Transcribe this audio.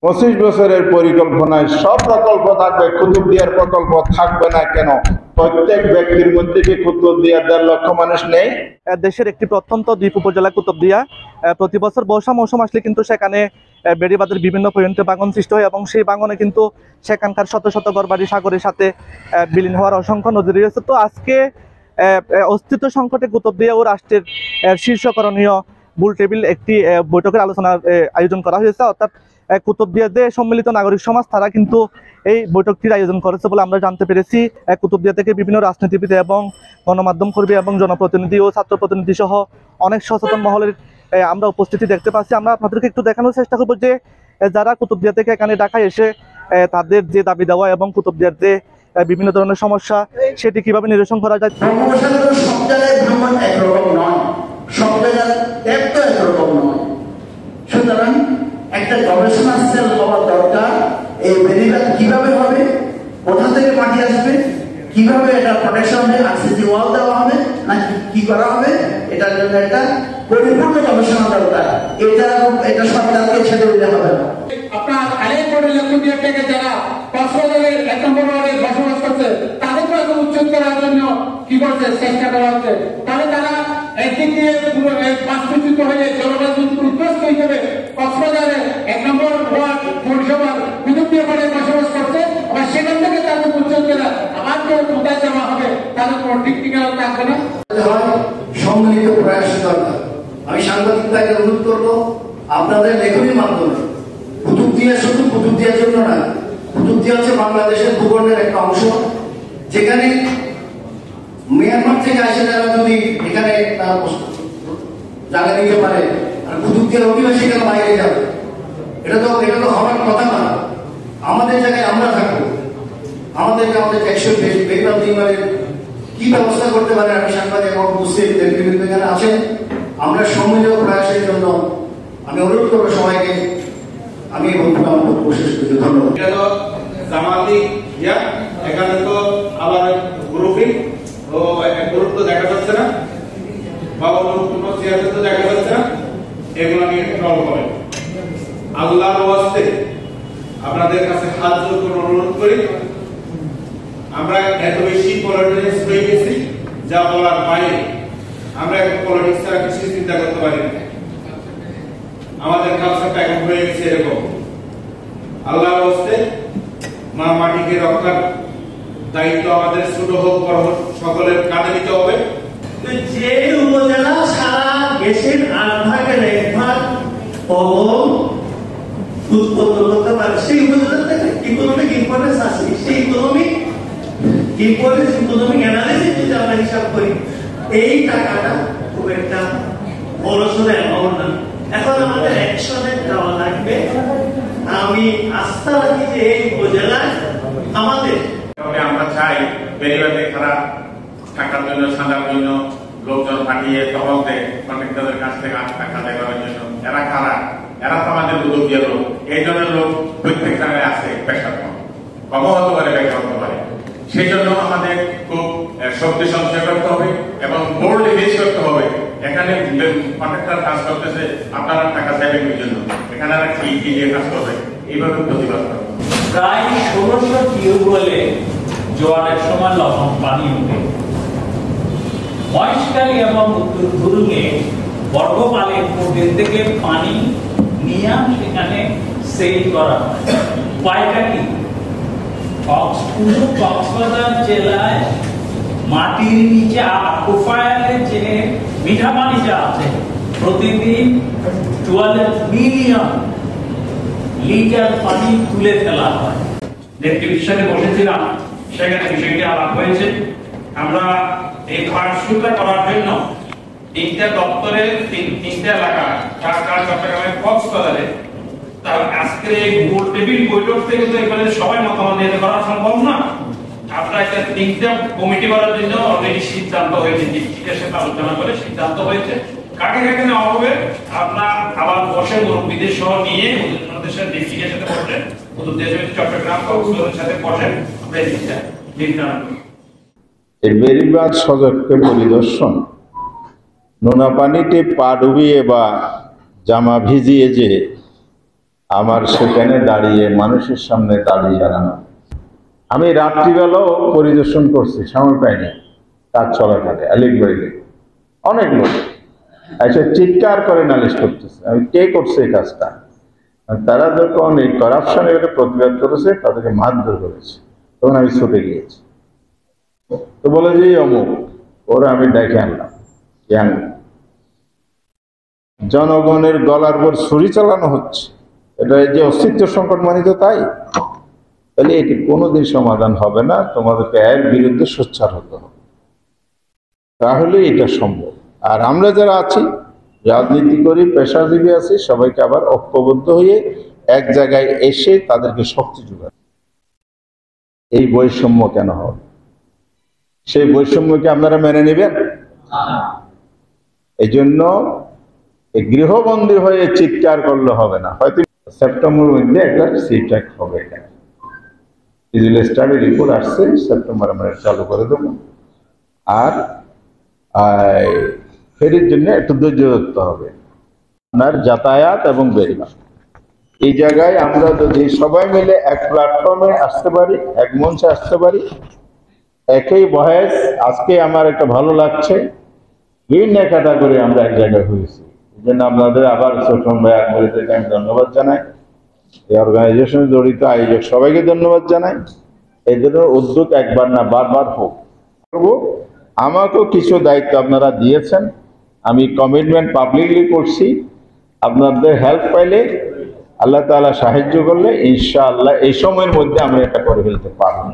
25 বছরের পরিকল্পনায় সব প্রকল্প থাকবে, কুতুবদিয়ার প্রকল্প থাকবে না কেন? প্রত্যেক ব্যক্তির মধ্যে কি কুতুবদিয়ার 1.5 লক্ষ মানুষ নেই? দেশের একটি প্রত্যন্ত দ্বীপ উপজেলা কুতুবদিয়া। প্রতি বছর বর্ষা মৌসুম আসলে কিন্তু সেখানে বেড়িবাঁধের বিভিন্ন পয়েন্টে বাগান সৃষ্টি হয় এবং সেই বাগানে কিন্তু সেখানকার শত শত ঘরবাড়ি সাগরের সাথে বিলীন হওয়ার অসংখ্য নজির রয়েছে। তো আজকে অস্তিত্ব সংকটে কুতুবদিয়া ও রাষ্ট্রের শীর্ষ করণীয় বুল টেবিল একটি বৈঠকের আলোচনার আয়োজন করা হয়েছে। অর্থাৎ কুতুবদিয়াতে সম্মিলিত নাগরিক সমাজ তারা কিন্তু এই বৈঠকটির আয়োজন করেছে বলে আমরা জানতে পেরেছি। কুতুবদিয়া থেকে বিভিন্ন রাজনীতিবিদ এবং গণমাধ্যম কর্মী এবং জনপ্রতিনিধি ও ছাত্র প্রতিনিধি সহ অনেক সচেতন মহলের আমরা উপস্থিতি দেখতে পাচ্ছি। আমরা আপনাদেরকে একটু দেখানোর চেষ্টা করবো যে যারা কুতুবদিয়া থেকে এখানে ঢাকায় এসে তাদের যে দাবি দেওয়া এবং কুতুবদিয়ার যে বিভিন্ন ধরনের সমস্যা সেটি কিভাবে নিরসন করা যায়। সব জায়গায় ভ্রমণ একরকম নয়, সব জায়গায় একরকম নয়। সুতরাং একটা গবেষণা সেল হওয়া দরকার। এই বেড়িবাঁধ কিভাবে হবে, কোথা থেকে মাটি আসবে, কিভাবে এটা প্রোটেকশন হবে, আরসিসি ওয়াল দেওয়া হবে না কি করা হবে, এটার জন্য একটা পরিপূর্ণ গবেষণা দরকার। এটা সরকারকে ছেড়ে দিতে হবে না। আপনার আলেকোটের লক্ষ্মীদের থেকে যারা কক্সবাজারের 1 নম্বর ওয়ার্ডে বসবাস করছে তাদেরকে এখন উচ্ছেদ করার জন্য কি করছে, চেষ্টা করা হচ্ছে। তাহলে তারা একদিক দিয়ে বাস্তুচ্যুত হয়ে জলবায়ু উদ্ধ্বস্ত হিসেবে কক্সবাজারের 1 নম্বর ওয়ার্ড পৌরসভার কুতুবদিয়া পাড়ে বসবাস করছে। আবার সেখান থেকে তাদের উচ্ছেদ করে আবার কেউ কোথায় জমা হবে তাদের কোনো ঠিক ঠিকানা থাকবে না। সম্মিলিত প্রয়াস দরকার। আমি সাংবাদিক ভাইকে অনুরোধ করবো আপনাদের লেখনীর মাধ্যমে কুতুবদিয়া শুধু কুতুবদিয়ার জন্য না, কুতুবদিয়া হচ্ছে বাংলাদেশের ভূখণ্ডের একটা অংশ, যেখানে মিয়ানমার থেকে আসে যারা যদি এখানে জায়গা নিতে পারে আর কুতুবদিয়ার অধিবাসী কেন বাইরে যাবে, এটা তো হওয়ার কথা না। আমাদের জায়গায় আমরা থাকবো, আমাদের টেকসই বেড়িবাঁধ নির্মাণের কি ব্যবস্থা করতে পারে আমি সাংবাদিক এবং উপস্থিত ব্যক্তিবৃন্দ এখানে আছেন। আমরা সম্মিলিত প্রয়াসের জন্য আমি অনুরোধ করবো সবাইকে। আমি বক্তব্য শেষ করতে ধন্যবাদ। জামাতি এখানে তো আবার গ্রুপিং ও গ্রুপ তো দেখা যাচ্ছে না, বা কোনো সিয়াসত তো দেখা যাচ্ছে না, এগুলো নিয়ে ট্রল করে। আল্লাহর ওয়াস্তে আপনাদের কাছে হাত জোর করে অনুরোধ করি, আমরা এত বেশি পলিটিক্স হয়ে গেছি যা বলার বাইরে। আমরা এখন পলিটিক্স ছাড়া কিছু চিন্তা করতে পারি না। আমাদের কালচারটা এখন হয়ে গেছে এরকম। আল্লাহর ওয়াস্তে মাটিকে রক্ষার দায়িত্ব আমাদের ছোট হোক বড় হোক সকলের কাঁধে নিতে হবে। যে উপজেলা সারা দেশের 8 ভাগের 1 ভাগ উৎপন্ন করতে পারে, সেই উপজেলা থেকে ইকোনমিক ইম্পর্টেন্স আছে। সেই ইকোনমিক অ্যানালিসিস যদি আমরা হিসাব করি, এই টাকাটা খুব একটা বড় সড় অ্যামাউন্ট না। এখন আমাদের অ্যাকশনে যাওয়া লাগবে। আমি আস্থা রাখি যে এই উপজেলায় আমাদের আমরা চাই বেড়িবাঁধে খারাপ থাকার জন্য, সাজার জন্য লোকজন পাঠিয়ে তহল দেয় কন্ট্রাক্টরদের কাছ থেকে টাকা আদায় করার জন্য। এরা খারাপ, এরা তো আমাদের উদ্যোগীয় লোক। এই ধরনের লোক প্রত্যেক জায়গায় আছে, পেশা কম হতে পারে, বেকার হতে পারে। সেই জন্য আমাদের খুব শক্তি সঞ্চয় করতে হবে এবং বোর্ডে বেশ করতে হবে। এখানে কন্ট্রাক্টর কাজ করতেছে, আপনারা টাকা চাইবেন ওই জন্য, এখানে আর কি দিয়ে কাজ করবে, এইভাবে প্রতিবাদ করবে। প্রায় 1600 টিউবওয়েলে জোয়ারের সময় লবণ পানি উঠে। মহেশখালী এবং উত্তর ধুরুঙে বর্গপালের পোর্টের থেকে পানি নিয়ে সেখানে সেল করা হয়। উপায়টা কি? কক্সবাজার জেলায় মাটির নিচে আকোফায়ারের যে মিঠা পানিটা আছে, প্রতিদিন 12 মিলিয়ন লিটার পানি তুলে ফেলা হয়। নেতৃত্বের সাথে বসেছিলাম, সেখানে বিষয়টি আলাপ হয়েছে। আমরা এই ফার্স্টটা করার জন্য 3টা দপ্তরে 3টা এলাকা, ঢাকা, চট্টগ্রামে, কক্সবাজারে, তার আজকের এই গোল টেবিল বৈঠক থেকে তো এখানে সবাই মতামত নিতে করা সম্ভব না। আমরা একটা 3টা কমিটি করার জন্য অলরেডি সিদ্ধান্ত হয়েছে, ডিস্ট্রিক্টের সাথে আলোচনা করে সিদ্ধান্ত হয়েছে। কাকে কাকে নেওয়া হবে আপনার আবার বসে মুরব্বীদের সহ নিয়ে ওদের সাথে ডিস্ট্রিক্টের সাথে বসে, চট্টগ্রাম কক্সবাজারের সাথে বসে আমরা এই নির্ধারণ করি। এই বেড়িবাঁধ সড়ককে পরিদর্শন, নোনা পানিতে পা ডুবিয়ে বা জামা ভিজিয়ে যে আমার সেখানে দাঁড়িয়ে মানুষের সামনে দাঁড়িয়ে জানানো। আমি রাত্রিবেলাও পরিদর্শন করছি, সময় পাইনি, কাজ চলাকালে আলিকবাড়িতে অনেক লোক এসে চিৎকার করে নালিশ করতেছে, আমি কে করছে এই কাজটা। তারা যখন এই করাপশনের প্রতিবাদ করেছে তাদেরকে মারধর করেছে, তখন আমি ছুটে গিয়েছি। তো বলে যে অমুক, ওরা আমি ডেকে আনলাম, জনগণের গলার উপর ছুরি চালানো হচ্ছে, এটা যে অস্তিত্ব সংকট মানিত তাই, তাহলে এটি কোনোদিন সমাধান হবে না, তোমাদেরকে এর বিরুদ্ধে সোচ্চার হতে হবে, তাহলে এটা সম্ভব। আর আমরা যারা আছি, রাজনীতি করি, পেশাজীবী আছি, সবাইকে আবার ঐক্যবদ্ধ হয়ে এক জায়গায় এসে তাদেরকে শক্তি যোগায়। এই বৈষম্য কেন হবে? সেই বৈষম্যকে আপনারা মেনে নেবেন? এই জন্য গৃহবন্দী হয়ে চিৎকার করলে হবে না। হয়তো সেপ্টেম্বরের মধ্যে একটা সিটেক হবে, এখানে স্টাডি রিপোর্ট আসছে, সেপ্টেম্বর আমরা চালু করে দেবো। আর ফেরির জন্য একটু ধৈর্য ধরতে হবে, আপনার যাতায়াত এবং বেরিবাদ। এই জায়গায় আমরা যদি সবাই মিলে এক প্ল্যাটফর্মে আসতে পারি, এক মঞ্চে আসতে পারি, একই বয়স, আজকে আমার একটা ভালো লাগছে, বিভিন্ন ক্যাটাগরি আমরা এক জায়গায় হয়েছি। এই জন্য আপনাদের আবার ছোটন ভাই আকবরীদেরকে আমি ধন্যবাদ জানাই, এই অর্গানাইজেশনে জড়িত আয়োজক সবাইকে ধন্যবাদ জানাই। এই ধরনের উদ্যোগ একবার না বারবার হোক। আমাকেও কিছু দায়িত্ব আপনারা দিয়েছেন, আমি কমিটমেন্ট পাবলিকলি করছি। আপনাদের হেল্প পাইলে, আল্লাহ তাআলা সাহায্য করলে ইনশাআল্লাহ এই সময়ের মধ্যে আমরা এটা করে ফেলতে পারবো।